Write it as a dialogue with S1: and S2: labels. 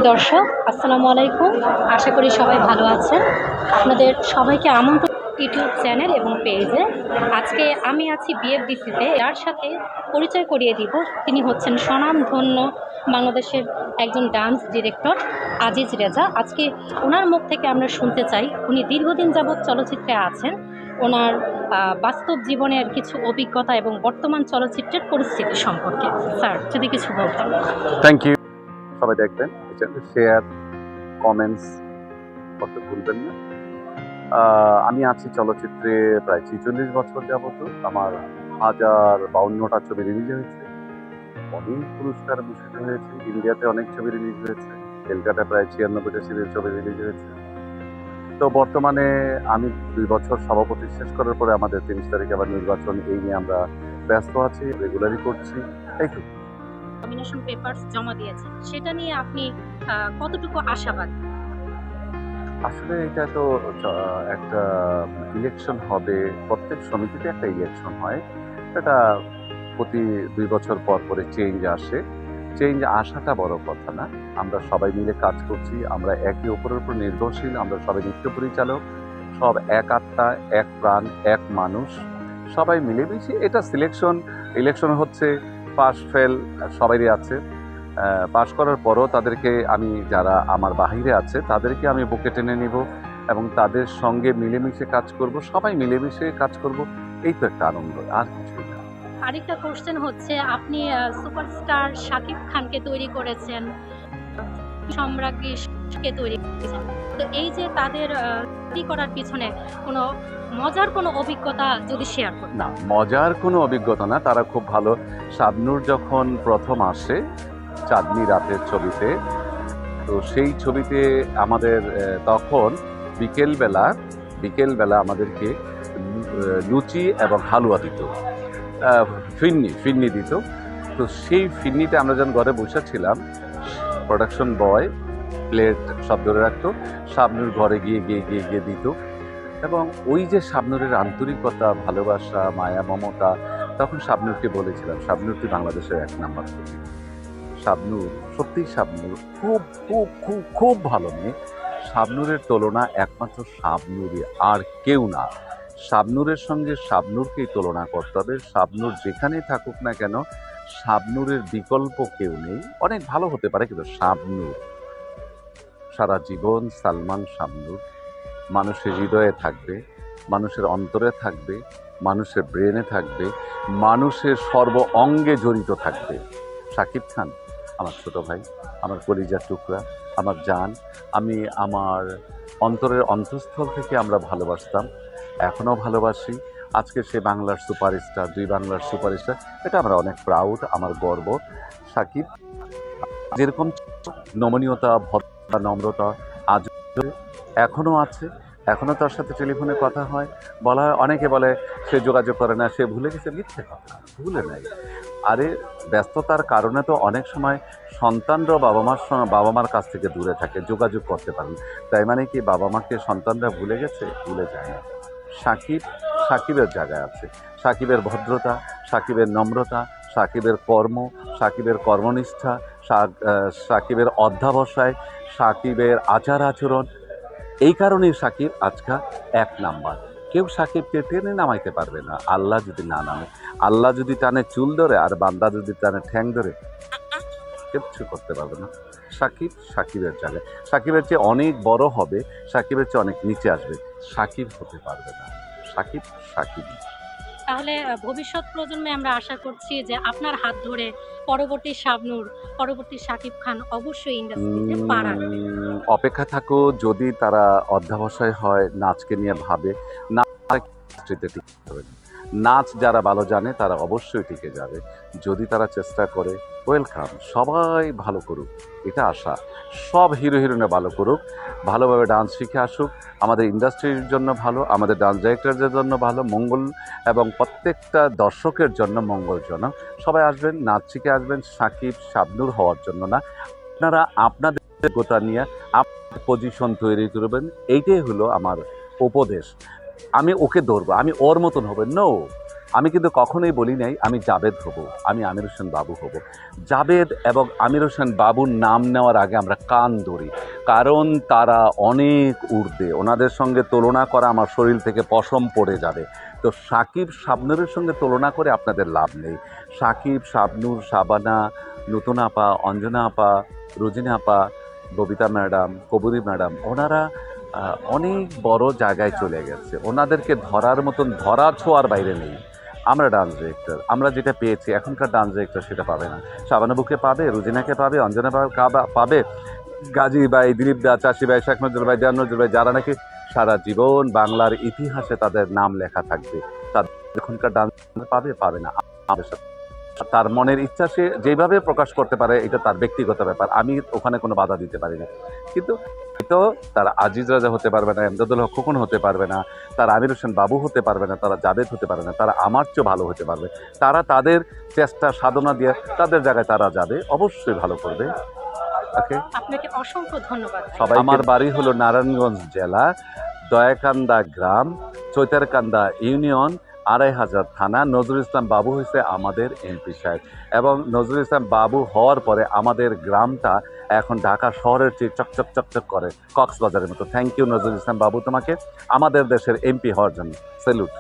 S1: দর্শক, আসসালামু আলাইকুম। আশা করি সবাই ভালো আছেন। আপনাদের সবাইকে আমন্ত্রণ ইউটিউব চ্যানেল এবং পেজে। আজকে আমি আছি বিএফডিসিতে। এর সাথে পরিচয় করিয়ে দিব, তিনি হচ্ছেন স্বনামধন্য বাংলাদেশের একজন ডান্স ডিরেক্টর আজিজ রেজা। আজকে ওনার মুখ থেকে আমরা শুনতে চাই উনি দীর্ঘদিন যাবৎ চলচ্চিত্রে আছেন, ওনার বাস্তব জীবনের কিছু অভিজ্ঞতা এবং বর্তমান চলচ্চিত্রের পরিস্থিতি সম্পর্কে। স্যার, যদি কিছু বলতেন।
S2: Thank you. সবাই দেখবেন, শেয়ার, কমেন্টস করতে ভুলবেন না। আমি আছি চলচ্চিত্রে প্রায় 46 বছর যাবত। আমার 1052টা ছবি রিলিজ হয়েছে, অনেক পুরস্কার ভূষিত হয়েছে। ইন্ডিয়াতে অনেক ছবি রিলিজ হয়েছে, কলকাতায় প্রায় 96টা সিরিজ ছবি রিলিজ হয়েছে। তো বর্তমানে আমি 2 বছর সভাপতি শেষ করার পরে আমাদের 30 তারিখে আবার নির্বাচন, এই নিয়ে আমরা ব্যস্ত আছি, রেগুলারই করছি। এইটুকু।
S1: নমিনেশন পেপারস জমা দিয়েছেন, সেটা নিয়ে আপনি কতটুকু আশাবাদী?
S2: আসলে এটা তো একটা ইলেকশন হবে, প্রত্যেক সমিতিতে একটা ইলেকশন হয়। এটা প্রতি 2 বছর পর পরে চেঞ্জ আসে। চেঞ্জ আসাটা বড় কথা না। আমরা সবাই মিলে কাজ করছি, আমরা একে অপরের উপর নির্ভরশীল, আমরা সবাই নৃত্য পরিচালক, সব এক আত্মা, এক প্রাণ, এক মানুষ, সবাই মিলেমিশে এটা ইলেকশন হচ্ছে। পাস ফেল সবারই আছে। পাশ করার পরও তাদেরকে আমি, যারা আমার বাহিরে আছে তাদেরকে আমি বুকে টেনে নিব এবং তাদের সঙ্গে মিলেমিশে কাজ করব, সবাই মিলেমিশে কাজ করব। এই তো একটা আনন্দ, আর কিছুই না।
S1: আরেকটা কোশ্চেন হচ্ছে, আপনি সুপারস্টার শাকিব খানকে তৈরি করেছেন, সম্রাজ্ঞীকে তৈরি করেছেন। তো এই যে তাদের তৈরি করার পিছনে কোনো মজার কোনো অভিজ্ঞতা যদি শেয়ার করতেন।
S2: না, মজার কোনো অভিজ্ঞতা না, তারা খুব ভালো। শাবনূর যখন প্রথম আসে চাঁদনি রাতের ছবিতে, তো সেই ছবিতে আমাদের তখন বিকেলবেলা আমাদেরকে লুচি এবং হালুয়া দিত, ফিন্নি দিত। তো সেই ফিন্নিতে আমরা যখন ঘরে বসেছিলাম, প্রোডাকশন বয় প্লেট সব ধরে রাখতো, শাবনূর ঘরে গিয়ে দিত। এবং ওই যে শাবনূরের আন্তরিকতা, ভালোবাসা, মায়া, মমতা, তখন শাবনূরকে বলেছিলাম, শাবনূর তুই বাংলাদেশের 1 নাম্বার ছবি। শাবনূর, সত্যিই শাবনূর খুব খুব খুব খুব ভালো মেয়ে। শাবনূরের তুলনা একমাত্র শাবনূরই, আর কেউ না। শাবনূরের সঙ্গে শাবনূরকেই তুলনা করতে হবে। শাবনূর যেখানেই থাকুক না কেন, শাবনূরের বিকল্প কেউ নেই। অনেক ভালো হতে পারে, কিন্তু শাবনূর সারা জীবন, সালমান শাবনূর মানুষের হৃদয়ে থাকবে, মানুষের অন্তরে থাকবে, মানুষের ব্রেনে থাকবে, মানুষের সর্ব অঙ্গে জড়িত থাকবে। শাকিব খান আমার ছোট ভাই, আমার কলিজার টুকরা, আমার জান। আমি আমার অন্তরের অন্তঃস্থল থেকে আমরা ভালোবাসতাম, এখনও ভালোবাসি। আজকে সে বাংলার সুপারস্টার, 2 বাংলার সুপারস্টার, এটা আমরা অনেক প্রাউড, আমার গর্ব। শাকিব যেরকম নমনীয়তা, ভদ্রতা, নম্রতা আজ এখনও আছে, এখনও তার সাথে টেলিফোনে কথা হয়, বলা হয়, অনেকে বলে সে যোগাযোগ করে না, সে ভুলে গেছে। মিথ্যে কথা, ভুলে নাই। আরে ব্যস্ততার কারণে তো অনেক সময় সন্তানরাও বাবা মার কাছ থেকে দূরে থাকে, যোগাযোগ করতে পারেন। তাই মানে কি বাবা মাকে সন্তানরা ভুলে গেছে? ভুলে যায় না। সাকিবের জায়গায় আছে, সাকিবের ভদ্রতা, সাকিবের নম্রতা, সাকিবের কর্ম, সাকিবের কর্মনিষ্ঠা, সাকিবের অধ্যাবসায়, সাকিবের আচার আচরণ, এই কারণেই সাকিব আজকাল 1 নাম্বার। কেউ সাকিবকে টেনে নামাইতে পারবে না, আল্লাহ যদি না নামে। আল্লাহ যদি টানে চুল ধরে, আর বান্দা যদি টানে ঠ্যাং ধরে, কিচ্ছু করতে পারবে না। সাকিবের জায়গায়, সাকিবের চেয়ে অনেক বড় হবে, সাকিবের চেয়ে অনেক নিচে আসবে, সাকিব হতে পারবে না। সাকিবই।
S1: তাহলে ভবিষ্যৎ প্রজন্মে আমরা আশা করছি যে আপনার হাত ধরে পরবর্তী শাবনূর, পরবর্তী শাকিব খান অবশ্যই ইন্ডাস্ট্রিতে পা রাখবে।
S2: অপেক্ষা থাকো, যদি তারা অধ্যবসায় হয়, নাচকে নিয়ে ভাবে, নাচ ইন্ডাস্ট্রিতে টিকে যাবে না। নাচ যারা ভালো জানে তারা অবশ্যই টিকে যাবে, যদি তারা চেষ্টা করে। ওয়েলকাম, সবাই ভালো করুক, এটা আশা। সব হিরো হিরোইনে ভালো করুক, ভালোভাবে ডান্স শিখে আসুক, আমাদের ইন্ডাস্ট্রির জন্য ভালো, আমাদের ডান্স ডিরেক্টরদের জন্য ভালো, মঙ্গল, এবং প্রত্যেকটা দর্শকের জন্য মঙ্গলজনক। সবাই আসবেন, নাচ শিখে আসবেন, সাকিব শাবনূর হওয়ার জন্য না। আপনারা আপনাদের যোগ্যতা নিয়ে আপনার পজিশন তৈরি করবেন, এইটাই হলো আমার উপদেশ। আমি ওকে ধরবো, আমি ওর মতন হবে, নো। আমি কিন্তু কখনোই বলি নাই আমি জাবেদ হব, আমি আমির হোসেন বাবু হব। জাবেদ এবং আমির হোসেন বাবুর নাম নেওয়ার আগে আমরা কান ধরি, কারণ তারা অনেক ঊর্ধ্বে। ওনাদের সঙ্গে তুলনা করা আমার শরীর থেকে পশম পড়ে যাবে। তো সাকিব শাবনূরের সঙ্গে তুলনা করে আপনাদের লাভ নেই। সাকিব, শাবনূর, শাবানা, নতুন আপা, অঞ্জনা আপা, রোজিনা আপা, ববিতা ম্যাডাম, কবরী ম্যাডাম, ওনারা অনেক বড় জায়গায় চলে গেছে। ওনাদেরকে ধরার মতন, ধরা ছোঁয়ার বাইরে নেই। আমরা ডান্স ডিরেক্টর, আমরা যেটা পেয়েছি, এখনকার ডান্স ডিরেক্টর সেটা পাবে না। শাবানাবুকে পাবে, রুজিনাকে পাবে, অঞ্জনা পাবে, গাজী ভাই, দিলীপ দা, চাষি ভাই, শেখ নজরুল ভাই, জান নজরুল ভাই, যারা নাকি সারা জীবন বাংলার ইতিহাসে তাদের নাম লেখা থাকবে, তাদের এখনকার ডান্স পাবে না। আমাদের সাথে তার মনের ইচ্ছা সে যেভাবে প্রকাশ করতে পারে, এটা তার ব্যক্তিগত ব্যাপার, আমি ওখানে কোনো বাধা দিতে পারি না। কিন্তু তো তারা আজিজ রাজা হতে পারবে না, এমদাদুল হক খোকন হতে পারবে না, তারা আমির হোসেন বাবু হতে পারবে না, তারা জাবেদ হতে পারবে না, তারা আমার চেয়ে ভালো হতে পারবে। তারা তাদের চেষ্টা সাধনা দিয়ে তাদের জায়গায় তারা যাবে, অবশ্যই ভালো করবে। ওকে,
S1: আপনাকে অসংখ্য ধন্যবাদ।
S2: সবাই। আমার বাড়ি হলো নারায়ণগঞ্জ জেলা, দয়াকান্দা গ্রাম, চৈতারকান্দা ইউনিয়ন, ২৫০০ থানা। নজরুল ইসলাম বাবু হয়েছে আমাদের এমপি সাহেব, এবং নজরুল ইসলাম বাবু হওয়ার পরে আমাদের গ্রামটা এখন ঢাকা শহরের চেয়ে চকচক চকচক করে, কক্সবাজারের মতো। থ্যাংক ইউ নজরুল ইসলাম বাবু, তোমাকে আমাদের দেশের এমপি হওয়ার জন্য। স্যালুট।